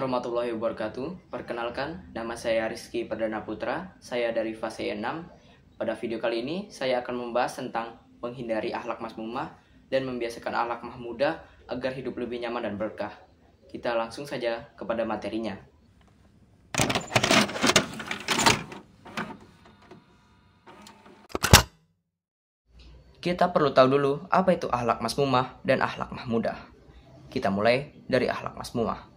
warahmatullahi wabarakatuh. Perkenalkan, nama saya Rizky Perdana Putra. Saya dari fase 6. Pada video kali ini, saya akan membahas tentang menghindari akhlak mazmumah dan membiasakan akhlak mahmudah agar hidup lebih nyaman dan berkah. Kita langsung saja kepada materinya. Kita perlu tahu dulu apa itu akhlak mazmumah dan akhlak mahmudah. Kita mulai dari akhlak mazmumah.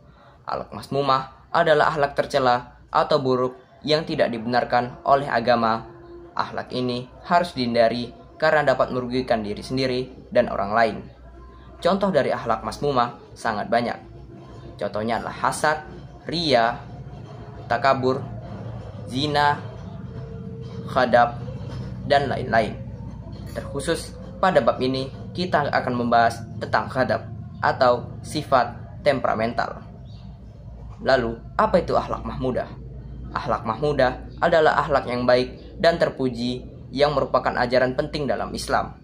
Akhlak mazmumah adalah akhlak tercela atau buruk yang tidak dibenarkan oleh agama. Akhlak ini harus dihindari karena dapat merugikan diri sendiri dan orang lain. Contoh dari akhlak mazmumah sangat banyak. Contohnya adalah hasad, riya, takabur, zina, khadab, dan lain-lain. Terkhusus pada bab ini kita akan membahas tentang khadab atau sifat temperamental. Lalu, apa itu akhlak mahmudah? Akhlak mahmudah adalah akhlak yang baik dan terpuji yang merupakan ajaran penting dalam Islam.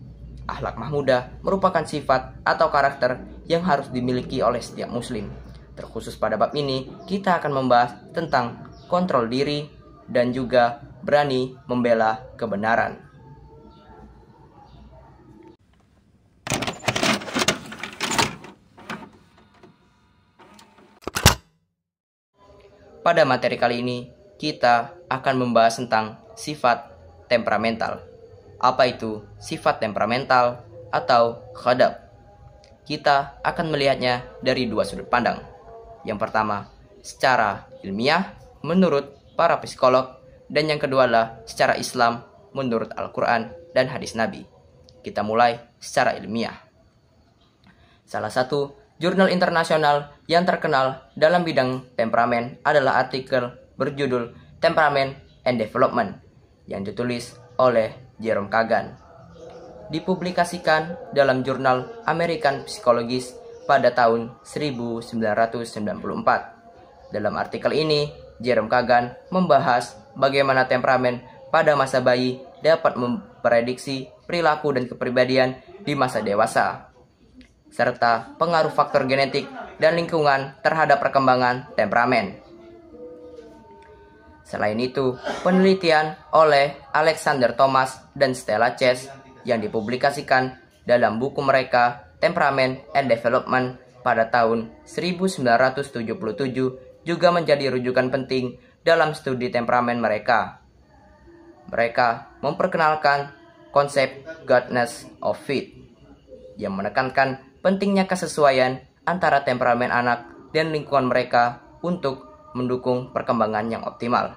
Akhlak mahmudah merupakan sifat atau karakter yang harus dimiliki oleh setiap muslim. Terkhusus pada bab ini, kita akan membahas tentang kontrol diri dan juga berani membela kebenaran. Pada materi kali ini, kita akan membahas tentang sifat temperamental. Apa itu sifat temperamental atau khadab? Kita akan melihatnya dari dua sudut pandang. Yang pertama, secara ilmiah menurut para psikolog, dan yang kedua adalah secara Islam menurut Al-Quran dan hadis Nabi. Kita mulai secara ilmiah. Salah satu jurnal internasional yang terkenal dalam bidang temperamen adalah artikel berjudul Temperament and Development yang ditulis oleh Jerome Kagan. Dipublikasikan dalam jurnal American Psychologist pada tahun 1994. Dalam artikel ini, Jerome Kagan membahas bagaimana temperamen pada masa bayi dapat memprediksi perilaku dan kepribadian di masa dewasa, serta pengaruh faktor genetik dan lingkungan terhadap perkembangan temperamen. Selain itu, penelitian oleh Alexander Thomas dan Stella Chess yang dipublikasikan dalam buku mereka Temperament and Development pada tahun 1977 juga menjadi rujukan penting dalam studi temperamen mereka. Mereka memperkenalkan konsep Goodness of Fit yang menekankan pentingnya kesesuaian antara temperamen anak dan lingkungan mereka untuk mendukung perkembangan yang optimal.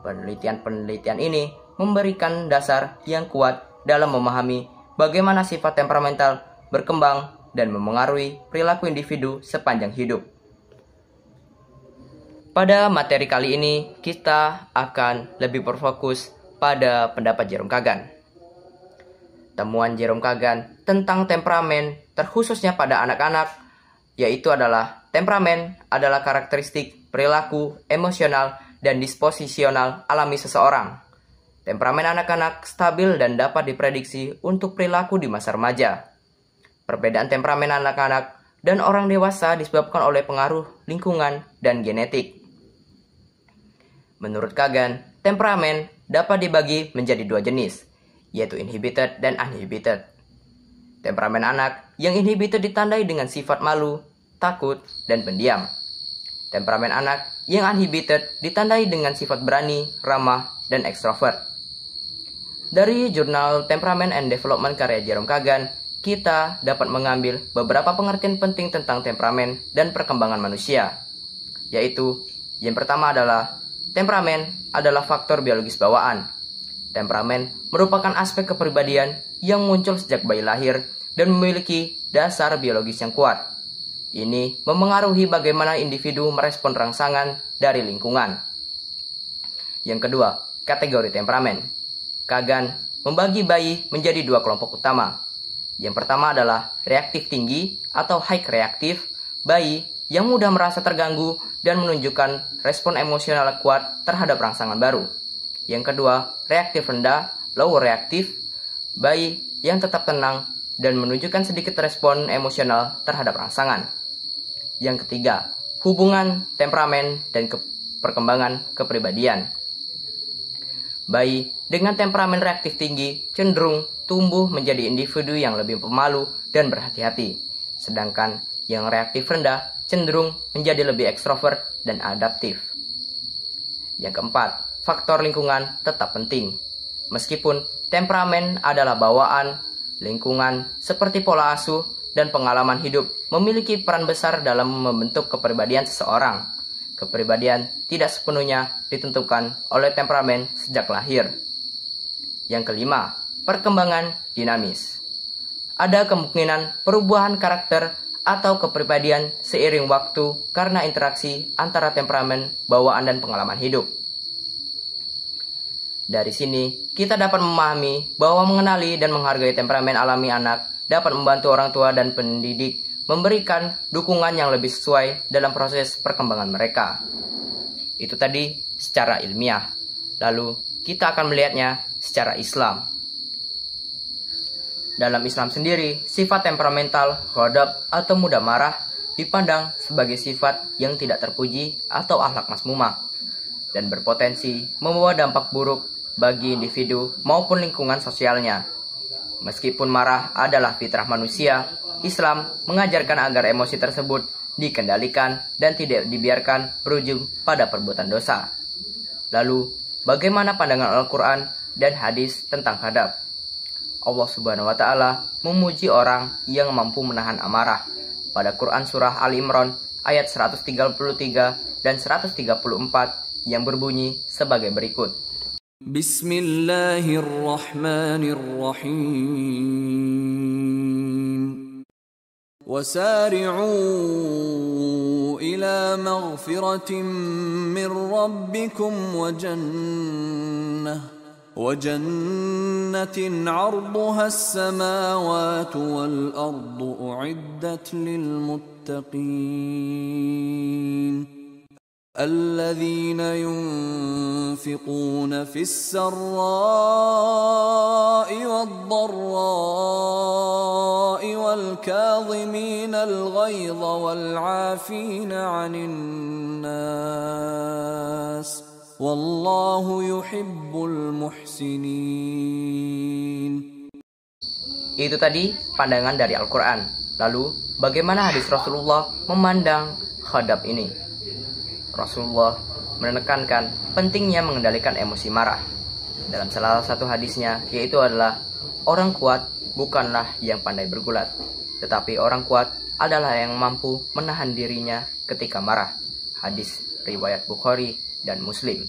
Penelitian-penelitian ini memberikan dasar yang kuat dalam memahami bagaimana sifat temperamental berkembang dan memengaruhi perilaku individu sepanjang hidup. Pada materi kali ini, kita akan lebih berfokus pada pendapat Jerome Kagan. Temuan Jerome Kagan tentang temperamen terkhususnya pada anak-anak, yaitu adalah temperamen adalah karakteristik perilaku, emosional, dan disposisional alami seseorang. Temperamen anak-anak stabil dan dapat diprediksi untuk perilaku di masa remaja. Perbedaan temperamen anak-anak dan orang dewasa disebabkan oleh pengaruh lingkungan dan genetik. Menurut Kagan, temperamen dapat dibagi menjadi dua jenis, yaitu inhibited dan uninhibited. Temperamen anak yang inhibited ditandai dengan sifat malu, takut, dan pendiam. Temperamen anak yang uninhibited ditandai dengan sifat berani, ramah, dan ekstrovert. Dari jurnal Temperament and Development karya Jerome Kagan, kita dapat mengambil beberapa pengertian penting tentang temperamen dan perkembangan manusia, yaitu yang pertama adalah temperamen adalah faktor biologis bawaan. Temperamen merupakan aspek kepribadian yang muncul sejak bayi lahir dan memiliki dasar biologis yang kuat. Ini memengaruhi bagaimana individu merespon rangsangan dari lingkungan. Yang kedua, kategori temperamen. Kagan membagi bayi menjadi dua kelompok utama. Yang pertama adalah reaktif tinggi atau high reaktif, bayi yang mudah merasa terganggu dan menunjukkan respon emosional kuat terhadap rangsangan baru. Yang kedua, reaktif rendah, low reaktif, bayi yang tetap tenang dan menunjukkan sedikit respon emosional terhadap rangsangan. Yang ketiga, hubungan, temperamen, dan perkembangan kepribadian. Bayi dengan temperamen reaktif tinggi cenderung tumbuh menjadi individu yang lebih pemalu dan berhati-hati, sedangkan yang reaktif rendah cenderung menjadi lebih ekstrovert dan adaptif. Yang keempat, faktor lingkungan tetap penting. Meskipun temperamen adalah bawaan, lingkungan seperti pola asuh dan pengalaman hidup memiliki peran besar dalam membentuk kepribadian seseorang. Kepribadian tidak sepenuhnya ditentukan oleh temperamen sejak lahir. Yang kelima, perkembangan dinamis. Ada kemungkinan perubahan karakter atau kepribadian seiring waktu karena interaksi antara temperamen, bawaan, dan pengalaman hidup. Dari sini, kita dapat memahami bahwa mengenali dan menghargai temperamen alami anak dapat membantu orang tua dan pendidik memberikan dukungan yang lebih sesuai dalam proses perkembangan mereka. Itu tadi secara ilmiah. Lalu, kita akan melihatnya secara Islam. Dalam Islam sendiri, sifat temperamental, ghadab, atau mudah marah dipandang sebagai sifat yang tidak terpuji atau akhlak mazmumah dan berpotensi membawa dampak buruk bagi individu maupun lingkungan sosialnya. Meskipun marah adalah fitrah manusia, Islam mengajarkan agar emosi tersebut dikendalikan dan tidak dibiarkan berujung pada perbuatan dosa. Lalu, bagaimana pandangan Al-Quran dan hadis tentang ghadab? Allah Subhanahu wa Ta'ala memuji orang yang mampu menahan amarah pada Quran Surah Ali Imran ayat 133 dan 134 yang berbunyi sebagai berikut. Bismillahirrahmanirrahim. Wasari'u ila maghfiratin min rabbikum wa jannah عرضها السماوات والأرض أعدت للمتقين الذين ينفقون في السراء والضراء والكاظمين الغيظ والعافين عن الناس والله يحب المحسنين. Itu tadi pandangan dari Al-Quran. Lalu, bagaimana hadis Rasulullah memandang ghadab ini? Rasulullah menekankan pentingnya mengendalikan emosi marah. Dalam salah satu hadisnya, yaitu adalah orang kuat bukanlah yang pandai bergulat, tetapi orang kuat adalah yang mampu menahan dirinya ketika marah. Hadis riwayat Bukhari dan Muslim.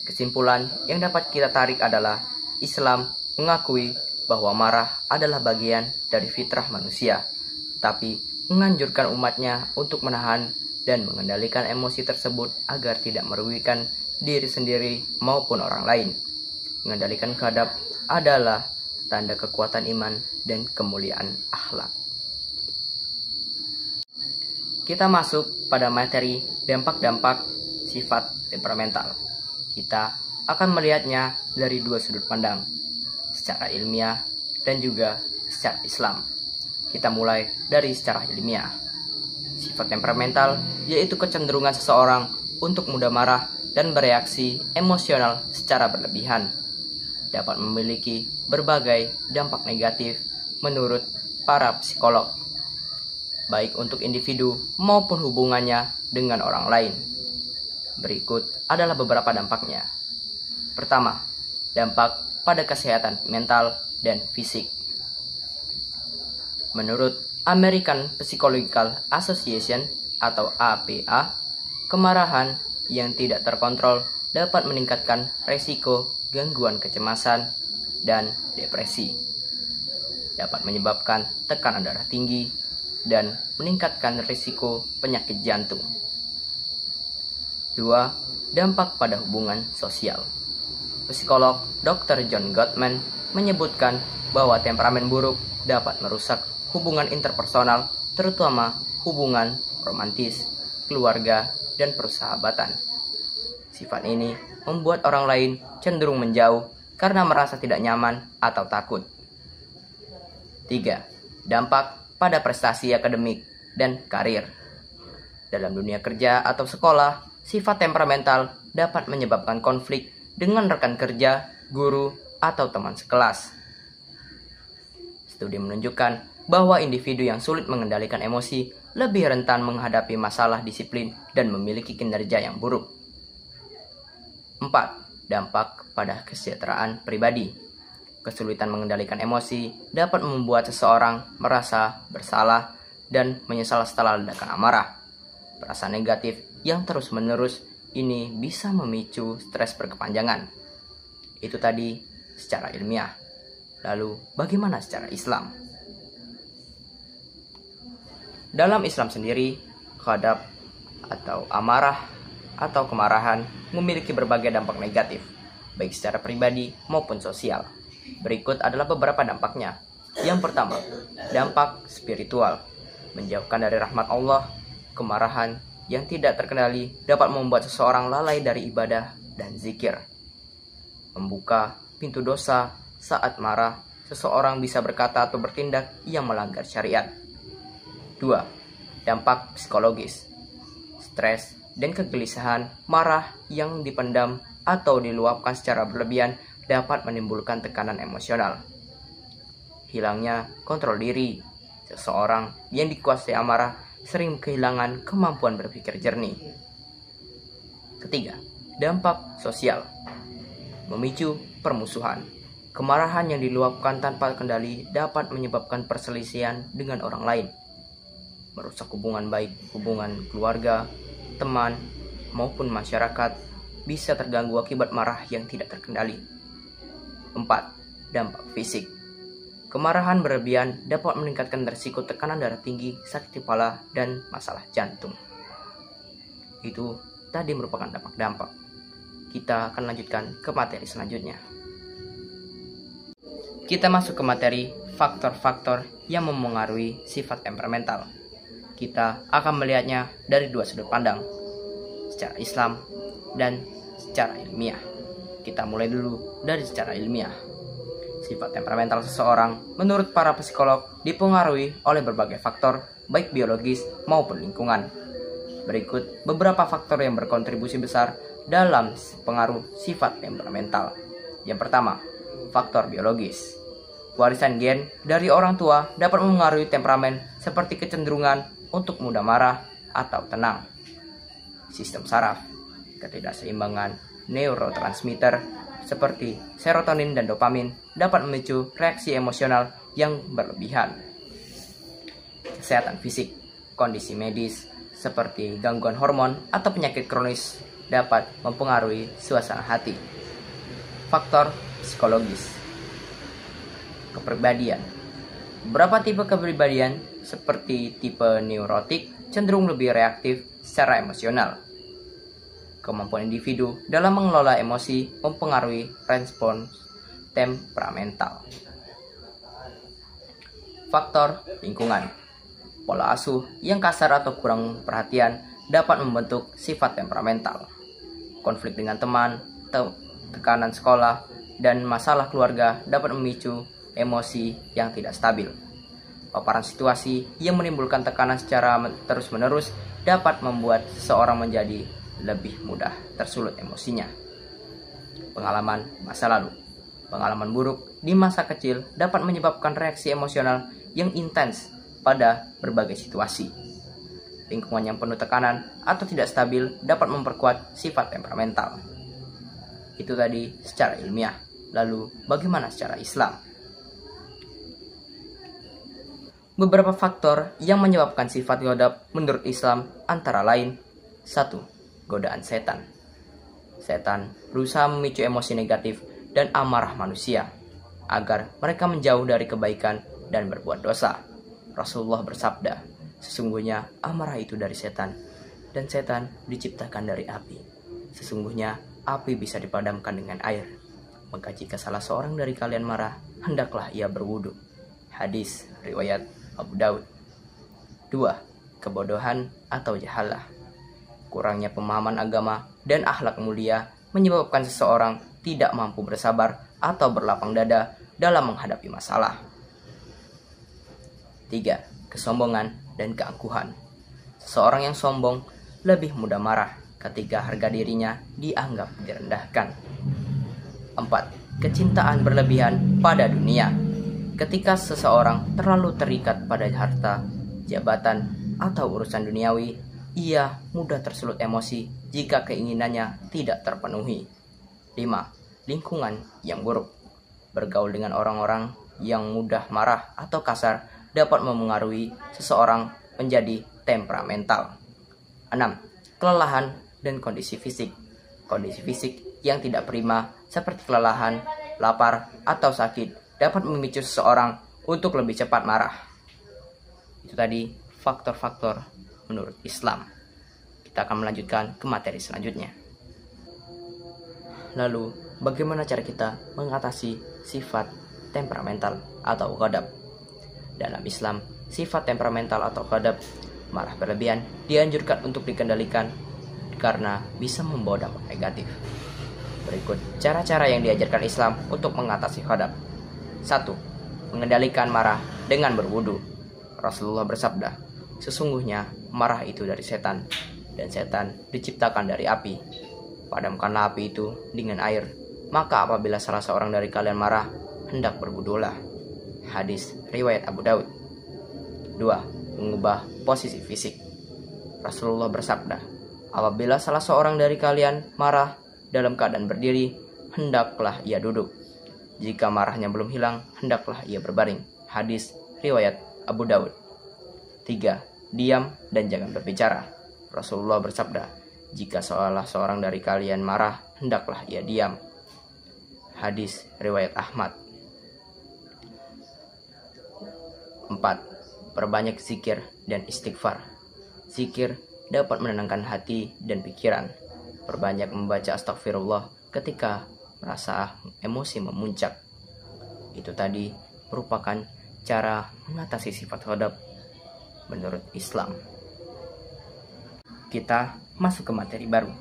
Kesimpulan yang dapat kita tarik adalah Islam mengakui bahwa marah adalah bagian dari fitrah manusia, tetapi menganjurkan umatnya untuk menahan dan mengendalikan emosi tersebut agar tidak merugikan diri sendiri maupun orang lain. Mengendalikan ghadab adalah tanda kekuatan iman dan kemuliaan akhlak. Kita masuk pada materi dampak-dampak sifat temperamental. Kita akan melihatnya dari dua sudut pandang, secara ilmiah dan juga secara Islam. Kita mulai dari secara ilmiah. Sifat temperamental yaitu kecenderungan seseorang untuk mudah marah dan bereaksi emosional secara berlebihan. Dapat memiliki berbagai dampak negatif menurut para psikolog, baik untuk individu maupun hubungannya dengan orang lain. Berikut adalah beberapa dampaknya. Pertama, dampak pada kesehatan mental dan fisik. Menurut American Psychological Association atau APA, kemarahan yang tidak terkontrol dapat meningkatkan resiko gangguan kecemasan dan depresi. Dapat menyebabkan tekanan darah tinggi dan meningkatkan risiko penyakit jantung. 2. Dampak pada hubungan sosial. Psikolog Dr. John Gottman menyebutkan bahwa temperamen buruk dapat merusak hubungan interpersonal, terutama hubungan romantis, keluarga, dan persahabatan. Sifat ini membuat orang lain cenderung menjauh karena merasa tidak nyaman atau takut. 3. Dampak pada prestasi akademik dan karir. Dalam dunia kerja atau sekolah, sifat temperamental dapat menyebabkan konflik dengan rekan kerja, guru, atau teman sekelas. Studi menunjukkan bahwa individu yang sulit mengendalikan emosi lebih rentan menghadapi masalah disiplin dan memiliki kinerja yang buruk. 4. Dampak pada kesejahteraan pribadi. Kesulitan mengendalikan emosi dapat membuat seseorang merasa bersalah dan menyesal setelah ledakan amarah. Perasaan negatif yang terus-menerus ini bisa memicu stres berkepanjangan. Itu tadi secara ilmiah. Lalu bagaimana secara Islam? Dalam Islam sendiri, ghadab atau amarah atau kemarahan memiliki berbagai dampak negatif, baik secara pribadi maupun sosial. Berikut adalah beberapa dampaknya. Yang pertama, dampak spiritual. Menjauhkan dari rahmat Allah. Kemarahan yang tidak terkendali dapat membuat seseorang lalai dari ibadah dan zikir. Membuka pintu dosa. Saat marah, seseorang bisa berkata atau bertindak yang melanggar syariat. 2. Dampak psikologis. Stres dan kegelisahan, marah yang dipendam atau diluapkan secara berlebihan dapat menimbulkan tekanan emosional. Hilangnya kontrol diri. Seseorang yang dikuasai amarah sering kehilangan kemampuan berpikir jernih. Ketiga, dampak sosial. Memicu permusuhan. Kemarahan yang diluapkan tanpa kendali dapat menyebabkan perselisihan dengan orang lain. Merusak hubungan baik, hubungan keluarga, teman, maupun masyarakat bisa terganggu akibat marah yang tidak terkendali. 4. Dampak fisik. Kemarahan berlebihan dapat meningkatkan risiko tekanan darah tinggi, sakit kepala, dan masalah jantung. Itu tadi merupakan dampak-dampak. Kita akan lanjutkan ke materi selanjutnya. Kita masuk ke materi faktor-faktor yang memengaruhi sifat temperamental. Kita akan melihatnya dari dua sudut pandang, secara Islam dan secara ilmiah. Kita mulai dulu dari secara ilmiah. Sifat temperamental seseorang menurut para psikolog dipengaruhi oleh berbagai faktor, baik biologis maupun lingkungan. Berikut beberapa faktor yang berkontribusi besar dalam pengaruh sifat temperamental. Yang pertama, faktor biologis. Warisan gen dari orang tua dapat mengaruhi temperamen seperti kecenderungan untuk mudah marah atau tenang. Sistem saraf, ketidakseimbangan neurotransmitter seperti serotonin dan dopamin dapat memicu reaksi emosional yang berlebihan. Kesehatan fisik, kondisi medis seperti gangguan hormon atau penyakit kronis dapat mempengaruhi suasana hati. Faktor psikologis. Kepribadian. Beberapa tipe kepribadian seperti tipe neurotik cenderung lebih reaktif secara emosional. Kemampuan individu dalam mengelola emosi mempengaruhi respons temperamental. Faktor lingkungan. Pola asuh yang kasar atau kurang perhatian dapat membentuk sifat temperamental. Konflik dengan teman, tekanan sekolah, dan masalah keluarga dapat memicu emosi yang tidak stabil. Paparan situasi yang menimbulkan tekanan secara terus-menerus dapat membuat seseorang menjadi lebih mudah tersulut emosinya. Pengalaman masa lalu. Pengalaman buruk di masa kecil dapat menyebabkan reaksi emosional yang intens pada berbagai situasi. Lingkungan yang penuh tekanan atau tidak stabil dapat memperkuat sifat temperamental. Itu tadi secara ilmiah. Lalu bagaimana secara Islam? Beberapa faktor yang menyebabkan sifat ghadab menurut Islam antara lain: 1. Godaan setan. Setan berusaha memicu emosi negatif dan amarah manusia agar mereka menjauh dari kebaikan dan berbuat dosa. Rasulullah bersabda, sesungguhnya amarah itu dari setan, dan setan diciptakan dari api. Sesungguhnya api bisa dipadamkan dengan air. Maka jika salah seorang dari kalian marah, hendaklah ia berwudu. Hadis riwayat Abu Daud. 2. Kebodohan atau jahalah. Kurangnya pemahaman agama dan akhlak mulia menyebabkan seseorang tidak mampu bersabar atau berlapang dada dalam menghadapi masalah. 3. Kesombongan dan keangkuhan. Seseorang yang sombong lebih mudah marah ketika harga dirinya dianggap direndahkan. 4. Kecintaan berlebihan pada dunia. Ketika seseorang terlalu terikat pada harta, jabatan, atau urusan duniawi, ia mudah tersulut emosi jika keinginannya tidak terpenuhi. 5. Lingkungan yang buruk. Bergaul dengan orang-orang yang mudah marah atau kasar dapat memengaruhi seseorang menjadi temperamental. 6. Kelelahan dan kondisi fisik. Kondisi fisik yang tidak prima seperti kelelahan, lapar, atau sakit dapat memicu seseorang untuk lebih cepat marah. Itu tadi faktor-faktor menurut Islam. Kita akan melanjutkan ke materi selanjutnya. Lalu, bagaimana cara kita mengatasi sifat temperamental atau ghadab? Dalam Islam, sifat temperamental atau ghadab, marah berlebihan, dianjurkan untuk dikendalikan karena bisa membawa dampak negatif. Berikut cara-cara yang diajarkan Islam untuk mengatasi ghadab. 1. Mengendalikan marah dengan berwudu. Rasulullah bersabda, "Sesungguhnya marah itu dari setan, dan setan diciptakan dari api. Padamkanlah api itu dengan air, maka apabila salah seorang dari kalian marah, hendak berwudulah." Hadis riwayat Abu Daud. 2. Mengubah posisi fisik. Rasulullah bersabda, "Apabila salah seorang dari kalian marah dalam keadaan berdiri, hendaklah ia duduk. Jika marahnya belum hilang, hendaklah ia berbaring." Hadis riwayat Abu Daud. 3. Diam dan jangan berbicara. Rasulullah bersabda, "Jika salah seorang dari kalian marah, hendaklah ia diam." Hadis riwayat Ahmad. 4. Perbanyak zikir dan istighfar. Zikir dapat menenangkan hati dan pikiran. Perbanyak membaca astagfirullah ketika merasa emosi memuncak. Itu tadi merupakan cara mengatasi sifat ghadab menurut Islam. Kita masuk ke materi baru,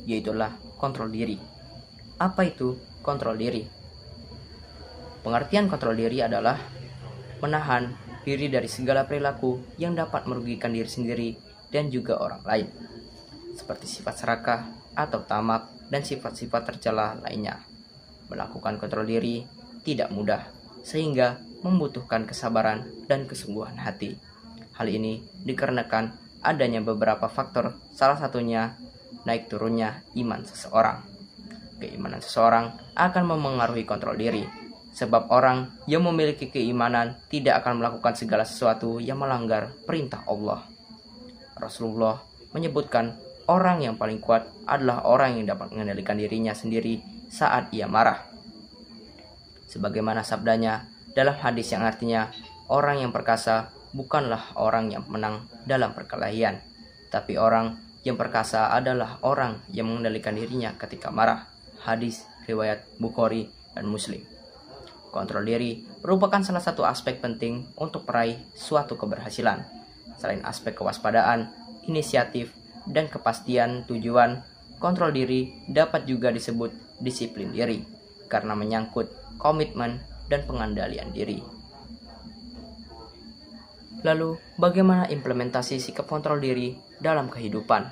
yaitulah kontrol diri. Apa itu kontrol diri? Pengertian kontrol diri adalah menahan diri dari segala perilaku yang dapat merugikan diri sendiri dan juga orang lain, seperti sifat serakah atau tamak dan sifat-sifat tercela lainnya. Melakukan kontrol diri tidak mudah, sehingga membutuhkan kesabaran dan kesungguhan hati. Hal ini dikarenakan adanya beberapa faktor, salah satunya naik turunnya iman seseorang. Keimanan seseorang akan memengaruhi kontrol diri, sebab orang yang memiliki keimanan tidak akan melakukan segala sesuatu yang melanggar perintah Allah. Rasulullah menyebutkan orang yang paling kuat adalah orang yang dapat mengendalikan dirinya sendiri saat ia marah. Sebagaimana sabdanya dalam hadis yang artinya, orang yang perkasa bukanlah orang yang menang dalam perkelahian, tapi orang yang perkasa adalah orang yang mengendalikan dirinya ketika marah. Hadis riwayat Bukhari dan Muslim. Kontrol diri merupakan salah satu aspek penting untuk meraih suatu keberhasilan. Selain aspek kewaspadaan, inisiatif, dan kepastian tujuan, kontrol diri dapat juga disebut disiplin diri karena menyangkut komitmen dan pengendalian diri. Lalu, bagaimana implementasi sikap kontrol diri dalam kehidupan?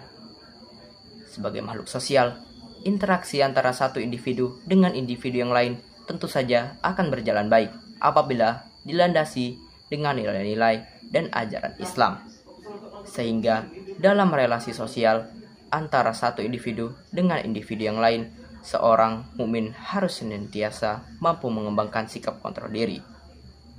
Sebagai makhluk sosial, interaksi antara satu individu dengan individu yang lain tentu saja akan berjalan baik apabila dilandasi dengan nilai-nilai dan ajaran Islam. Sehingga dalam relasi sosial antara satu individu dengan individu yang lain, seorang mukmin harus senantiasa mampu mengembangkan sikap kontrol diri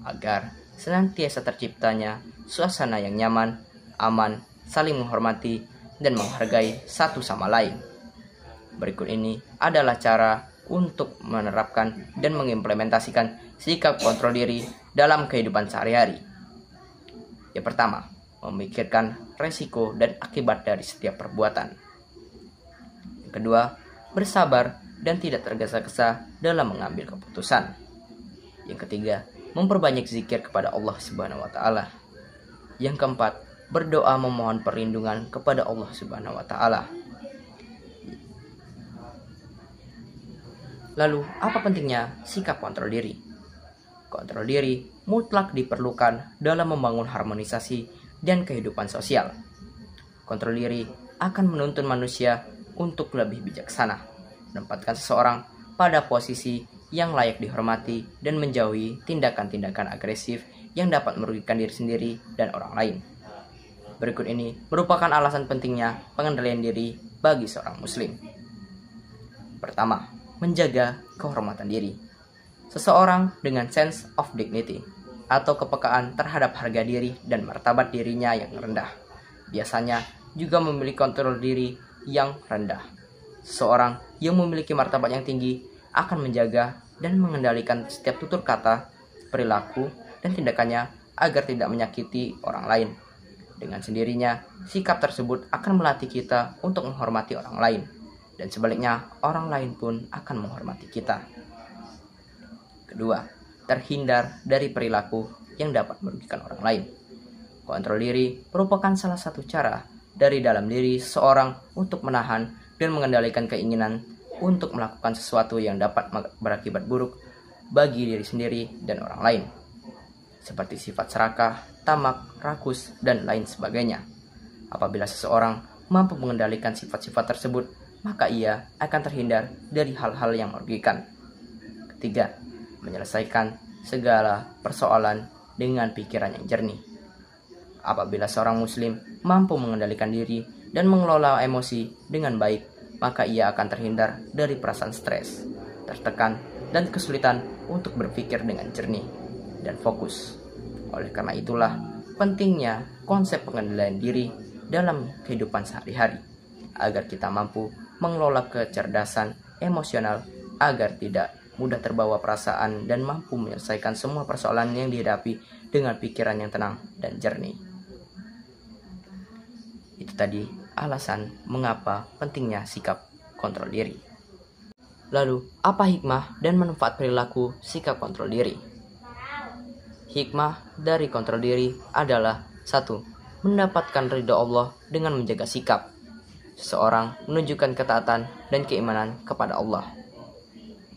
agar senantiasa terciptanya suasana yang nyaman, aman, saling menghormati, dan menghargai satu sama lain. Berikut ini adalah cara untuk menerapkan dan mengimplementasikan sikap kontrol diri dalam kehidupan sehari-hari. Yang pertama, memikirkan resiko dan akibat dari setiap perbuatan. Yang kedua, bersabar dan tidak tergesa-gesa dalam mengambil keputusan. Yang ketiga, memperbanyak zikir kepada Allah Subhanahu wa taala. Yang keempat, berdoa memohon perlindungan kepada Allah Subhanahu wa taala. Lalu, apa pentingnya sikap kontrol diri? Kontrol diri mutlak diperlukan dalam membangun harmonisasi dan kehidupan sosial. Kontrol diri akan menuntun manusia untuk lebih bijaksana, menempatkan seseorang pada posisi yang layak dihormati dan menjauhi tindakan-tindakan agresif yang dapat merugikan diri sendiri dan orang lain. Berikut ini merupakan alasan pentingnya pengendalian diri bagi seorang muslim. Pertama, menjaga kehormatan diri. Seseorang dengan sense of dignity atau kepekaan terhadap harga diri dan martabat dirinya yang rendah biasanya juga memiliki kontrol diri yang rendah. Seseorang yang memiliki martabat yang tinggi akan menjaga dan mengendalikan setiap tutur kata, perilaku, dan tindakannya agar tidak menyakiti orang lain. Dengan sendirinya, sikap tersebut akan melatih kita untuk menghormati orang lain, dan sebaliknya, orang lain pun akan menghormati kita. Kedua, terhindar dari perilaku yang dapat merugikan orang lain. Kontrol diri merupakan salah satu cara dari dalam diri seseorang untuk menahan dan mengendalikan keinginan untuk melakukan sesuatu yang dapat berakibat buruk bagi diri sendiri dan orang lain, seperti sifat serakah, tamak, rakus, dan lain sebagainya. Apabila seseorang mampu mengendalikan sifat-sifat tersebut, maka ia akan terhindar dari hal-hal yang merugikan. Ketiga, menyelesaikan segala persoalan dengan pikiran yang jernih. Apabila seorang muslim mampu mengendalikan diri dan mengelola emosi dengan baik, maka ia akan terhindar dari perasaan stres, tertekan, dan kesulitan untuk berpikir dengan jernih dan fokus. Oleh karena itulah, pentingnya konsep pengendalian diri dalam kehidupan sehari-hari, agar kita mampu mengelola kecerdasan emosional agar tidak mudah terbawa perasaan dan mampu menyelesaikan semua persoalan yang dihadapi dengan pikiran yang tenang dan jernih. Itu tadi alasan mengapa pentingnya sikap kontrol diri. Lalu, apa hikmah dan manfaat perilaku sikap kontrol diri? Hikmah dari kontrol diri adalah 1. Mendapatkan ridha Allah dengan menjaga sikap. Seseorang menunjukkan ketaatan dan keimanan kepada Allah.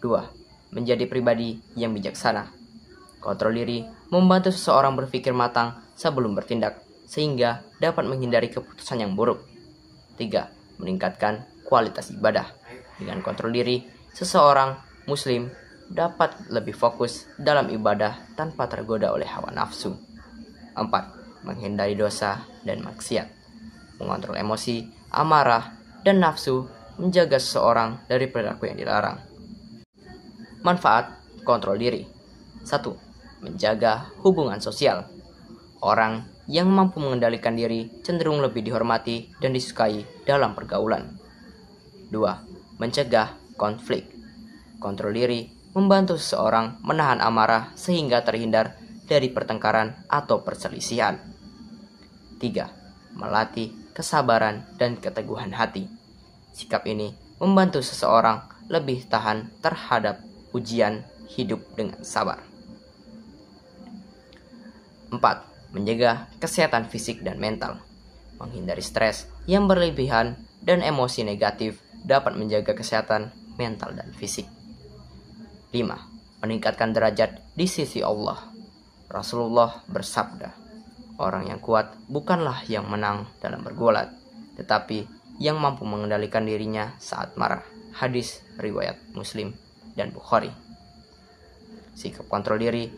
2. Menjadi pribadi yang bijaksana. Kontrol diri membantu seseorang berpikir matang sebelum bertindak, sehingga dapat menghindari keputusan yang buruk. 3. Meningkatkan kualitas ibadah. Dengan kontrol diri, seseorang muslim dapat lebih fokus dalam ibadah tanpa tergoda oleh hawa nafsu. 4. Menghindari dosa dan maksiat. Mengontrol emosi, amarah, dan nafsu menjaga seseorang dari perilaku yang dilarang. Manfaat kontrol diri. 1. Menjaga hubungan sosial. Orang yang mampu mengendalikan diri cenderung lebih dihormati dan disukai dalam pergaulan. 2. Mencegah konflik. Kontrol diri membantu seseorang menahan amarah sehingga terhindar dari pertengkaran atau perselisihan. 3. Melatih kesabaran dan keteguhan hati. Sikap ini membantu seseorang lebih tahan terhadap ujian hidup dengan sabar. 4. Menjaga kesehatan fisik dan mental. Menghindari stres yang berlebihan dan emosi negatif dapat menjaga kesehatan mental dan fisik. 5. Meningkatkan derajat di sisi Allah. Rasulullah bersabda, orang yang kuat bukanlah yang menang dalam bergulat, tetapi yang mampu mengendalikan dirinya saat marah. Hadis riwayat Muslim dan Bukhari. Sikap kontrol diri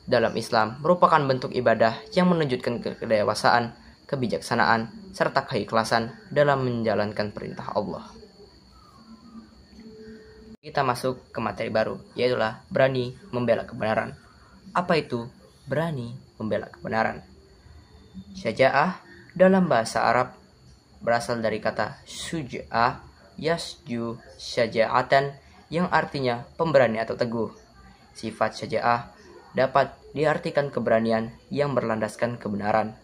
dalam Islam merupakan bentuk ibadah yang menunjukkan kedewasaan, kebijaksanaan, serta keikhlasan dalam menjalankan perintah Allah. Kita masuk ke materi baru, yaitu berani membela kebenaran. Apa itu berani membela kebenaran? Syaja'ah dalam bahasa Arab berasal dari kata syuja'ah yasju syaja'atan yang artinya pemberani atau teguh. Sifat syaja'ah dapat diartikan keberanian yang berlandaskan kebenaran,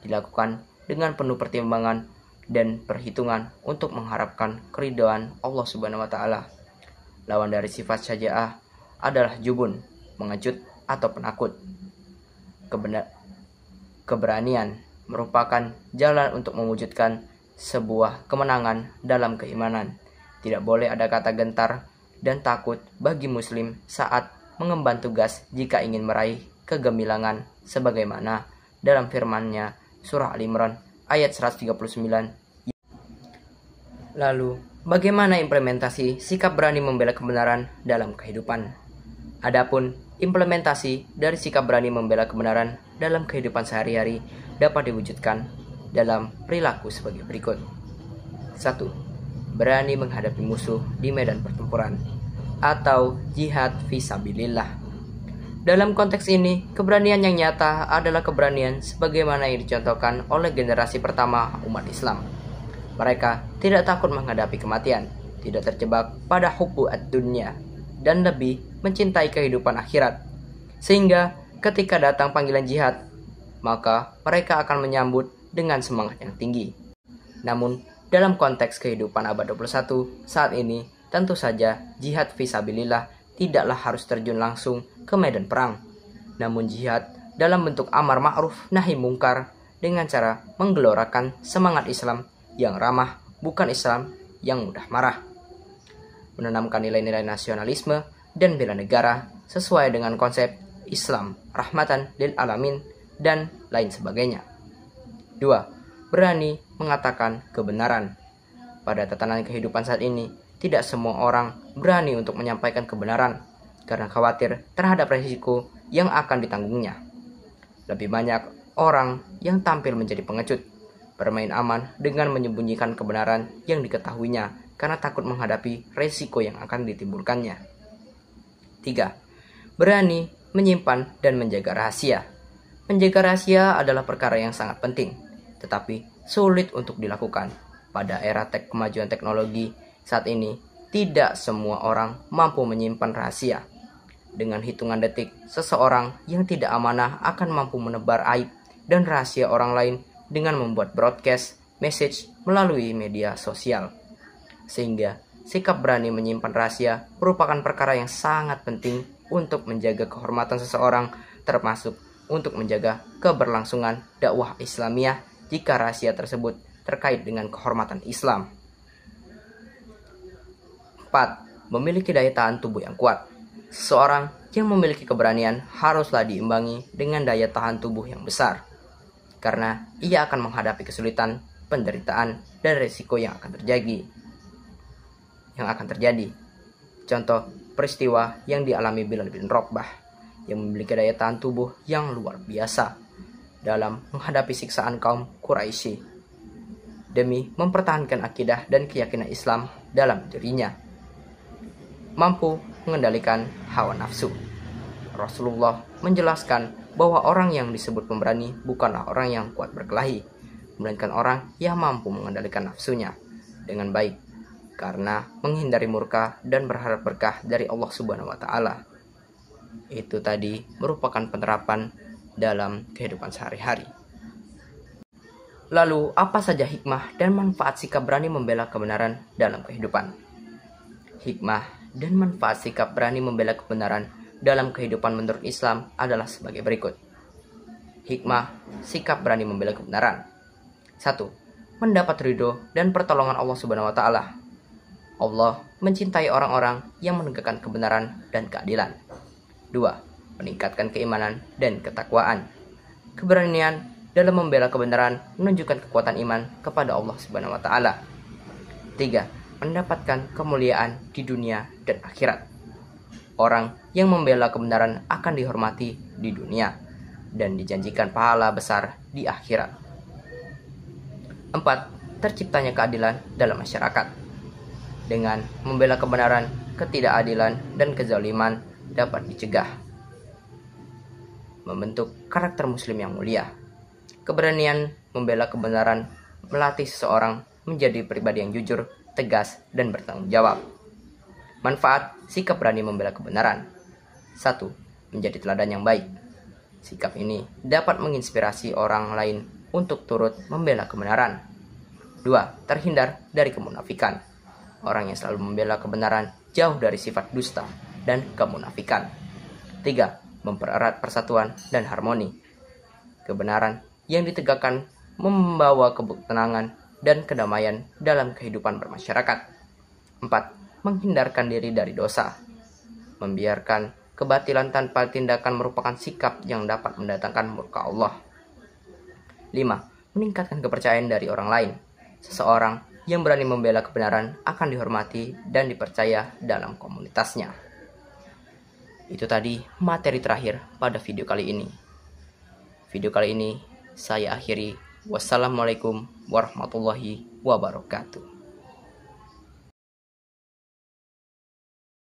dilakukan dengan penuh pertimbangan dan perhitungan untuk mengharapkan keridhaan Allah Subhanahu wa taala. Lawan dari sifat syaja'ah adalah jubun, mengecut atau penakut. Keberanian merupakan jalan untuk mewujudkan sebuah kemenangan dalam keimanan. Tidak boleh ada kata gentar dan takut bagi muslim saat mengemban tugas jika ingin meraih kegemilangan sebagaimana dalam firman-Nya surah Al-Imran ayat 139. Lalu, bagaimana implementasi sikap berani membela kebenaran dalam kehidupan? Adapun implementasi dari sikap berani membela kebenaran dalam kehidupan sehari-hari dapat diwujudkan dalam perilaku sebagai berikut. 1. Berani menghadapi musuh di medan pertempuran atau jihad fisabilillah. Dalam konteks ini, keberanian yang nyata adalah keberanian sebagaimana yang dicontohkan oleh generasi pertama umat Islam. Mereka tidak takut menghadapi kematian, tidak terjebak pada hubbu ad-dunya, dan lebih mencintai kehidupan akhirat. Sehingga ketika datang panggilan jihad, maka mereka akan menyambut dengan semangat yang tinggi. Namun, dalam konteks kehidupan abad 21 saat ini, tentu saja jihad fisabilillah tidaklah harus terjun langsung ke medan perang. Namun jihad dalam bentuk amar ma'ruf nahi mungkar dengan cara menggelorakan semangat Islam yang ramah, bukan Islam yang mudah marah. Menanamkan nilai-nilai nasionalisme dan bela negara sesuai dengan konsep Islam rahmatan lil alamin dan lain sebagainya. 2. Berani mengatakan kebenaran. Pada tatanan kehidupan saat ini, tidak semua orang berani untuk menyampaikan kebenaran karena khawatir terhadap resiko yang akan ditanggungnya. Lebih banyak orang yang tampil menjadi pengecut, bermain aman dengan menyembunyikan kebenaran yang diketahuinya karena takut menghadapi resiko yang akan ditimbulkannya. 3. Berani menyimpan dan menjaga rahasia. Menjaga rahasia adalah perkara yang sangat penting, tetapi sulit untuk dilakukan. Pada era kemajuan teknologi saat ini, tidak semua orang mampu menyimpan rahasia. Dengan hitungan detik, seseorang yang tidak amanah akan mampu menebar aib dan rahasia orang lain dengan membuat broadcast message melalui media sosial. Sehingga sikap berani menyimpan rahasia merupakan perkara yang sangat penting untuk menjaga kehormatan seseorang, termasuk untuk menjaga keberlangsungan dakwah Islamiyah jika rahasia tersebut terkait dengan kehormatan Islam. 4. Memiliki daya tahan tubuh yang kuat. Seseorang yang memiliki keberanian haruslah diimbangi dengan daya tahan tubuh yang besar, karena ia akan menghadapi kesulitan, penderitaan, dan risiko yang akan terjadi. Contoh peristiwa yang dialami Bilal bin Rabah yang memiliki daya tahan tubuh yang luar biasa dalam menghadapi siksaan kaum Quraisy demi mempertahankan akidah dan keyakinan Islam dalam dirinya. Mampu mengendalikan hawa nafsu. Rasulullah menjelaskan bahwa orang yang disebut pemberani bukanlah orang yang kuat berkelahi, melainkan orang yang mampu mengendalikan nafsunya dengan baik karena menghindari murka dan berharap berkah dari Allah Subhanahu wa taala. Itu tadi merupakan penerapan dalam kehidupan sehari-hari. Lalu, apa saja hikmah dan manfaat sikap berani membela kebenaran dalam kehidupan? Hikmah dan manfaat sikap berani membela kebenaran dalam kehidupan menurut Islam adalah sebagai berikut. Hikmah sikap berani membela kebenaran. 1. Mendapat ridho dan pertolongan Allah Subhanahu wa taala. Allah mencintai orang-orang yang menegakkan kebenaran dan keadilan. 2. Meningkatkan keimanan dan ketakwaan. Keberanian dalam membela kebenaran menunjukkan kekuatan iman kepada Allah Subhanahu wa taala. 3. Mendapatkan kemuliaan di dunia dan akhirat. Orang yang membela kebenaran akan dihormati di dunia dan dijanjikan pahala besar di akhirat. 4. Terciptanya keadilan dalam masyarakat. Dengan membela kebenaran, ketidakadilan dan kezaliman dapat dicegah. Membentuk karakter muslim yang mulia. Keberanian membela kebenaran melatih seseorang menjadi pribadi yang jujur, tegas, dan bertanggung jawab. Manfaat sikap berani membela kebenaran. 1. Menjadi teladan yang baik. Sikap ini dapat menginspirasi orang lain untuk turut membela kebenaran. 2. Terhindar dari kemunafikan. Orang yang selalu membela kebenaran jauh dari sifat dusta dan kemunafikan. 3. Mempererat persatuan dan harmoni. Kebenaran yang ditegakkan membawa ketenangan dan kedamaian dalam kehidupan bermasyarakat. 4. Menghindarkan diri dari dosa. Membiarkan kebatilan tanpa tindakan merupakan sikap yang dapat mendatangkan murka Allah. 5. meningkatkan kepercayaan dari orang lain. Seseorang yang berani membela kebenaran akan dihormati dan dipercaya dalam komunitasnya. Itu tadi materi terakhir pada video kali ini. Video kali ini saya akhiri. Wassalamualaikum warahmatullahi wabarakatuh.